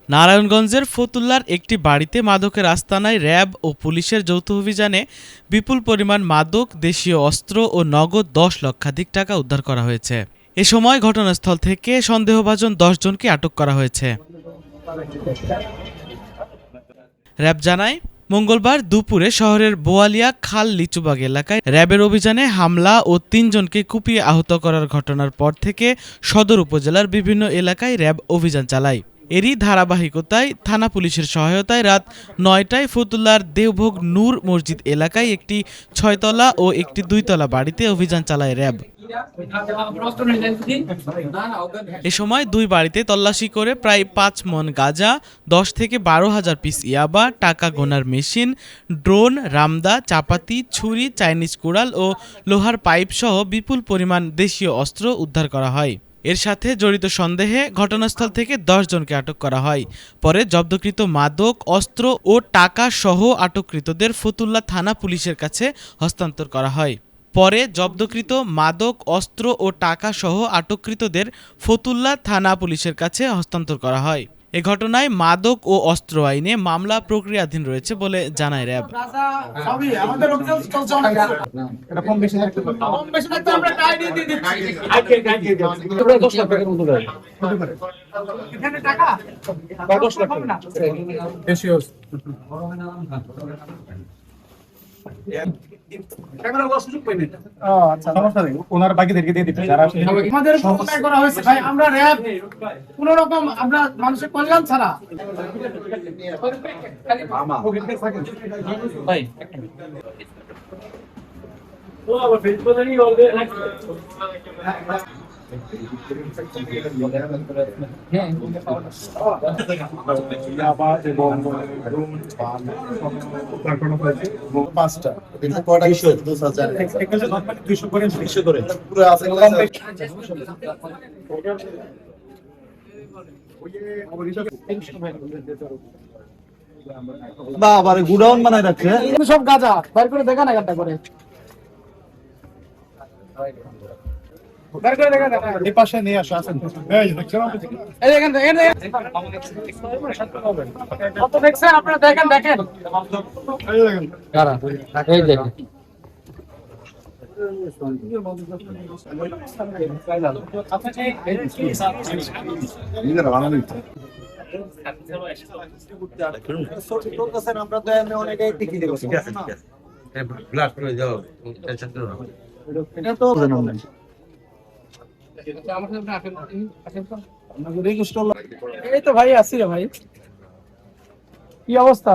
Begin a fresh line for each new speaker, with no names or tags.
নারায়ণগঞ্জের ফতুল্লার একটি বাড়িতে মাদকের আস্তানায় র্যাব ও পুলিশের যৌথ অভিযানে বিপুল পরিমাণ মাদক, দেশীয় অস্ত্র ও নগদ 10 লক্ষাধিক টাকা উদ্ধার করা হয়েছে। এ সময় ঘটনাস্থল থেকে সন্দেহভাজন 10 জনকে আটক করা হয়েছে। র্যাব জানায়, মঙ্গলবার দুপুরে শহরের বোয়ালিয়া খাল লিচুবাগ এলাকায় র্যাবের অভিযানে হামলা ও 3 জনকে কুপিয়ে আহত করার ঘটনার পর থেকে সদর উপজেলার বিভিন্ন এলাকায় র্যাব অভিযান চালায়। এরই ধারাবাহিকতায় থানা পুলিশের সহায়তায় রাত 9টায় ফতুল্লার দেওভোগ নূর মসজিদ এলাকায় একটি 6তলা ও একটি 2তলা বাড়িতে অভিযান চালায় র্যাব। এ সময় 2 বাড়িতে তল্লাশি করে প্রায় 5 মণ গাঁজা, 10 থেকে 12 হাজার পিস ইয়াবা, টাকা গোনার মেশিন, ড্রোন, রামদা, চাপাতি, ছুরি, চাইনিজ কুড়াল ও লোহার পাইপ সহ বিপুল পরিমাণ দেশীয় অস্ত্র উদ্ধার করা হয়। এর সাথে জড়িত সন্দেহে ঘটনাস্থল থেকে 10 জনকে আটক করা হয়। পরে জব্দকৃত মাদক, অস্ত্র ও টাকা সহ আটককৃতদের ফতুল্লা থানা পুলিশের কাছে হস্তান্তর করা হয়। পরে জব্দকৃত মাদক, অস্ত্র ও টাকা সহ আটককৃতদের ফতুল্লা থানা পুলিশের কাছে হস্তান্তর করা হয়। এ ঘটনায় মাদক ও অস্ত্র আইনে মামলা প্রক্রিয়াধীন রয়েছে বলে জানায় র্যাব।
মানুষের কল্যাণ ছাড়া
বাবারে গুডাউন বানায় রাখছে
সব গাঁজা বাইর করে দেখা না গাঁজা করে
এই পাশে নিয়ে আসো আসেন
এই দেখেন কত দেখছেন আপনারা দেখেন কারা এই দেখেন
আমরা তো অনেকে টিকি দেবো ব্লাড করে দাও টেনশন করো না এটা তো
এই তো ভাই আসি রে ভাই, কি অবস্থা?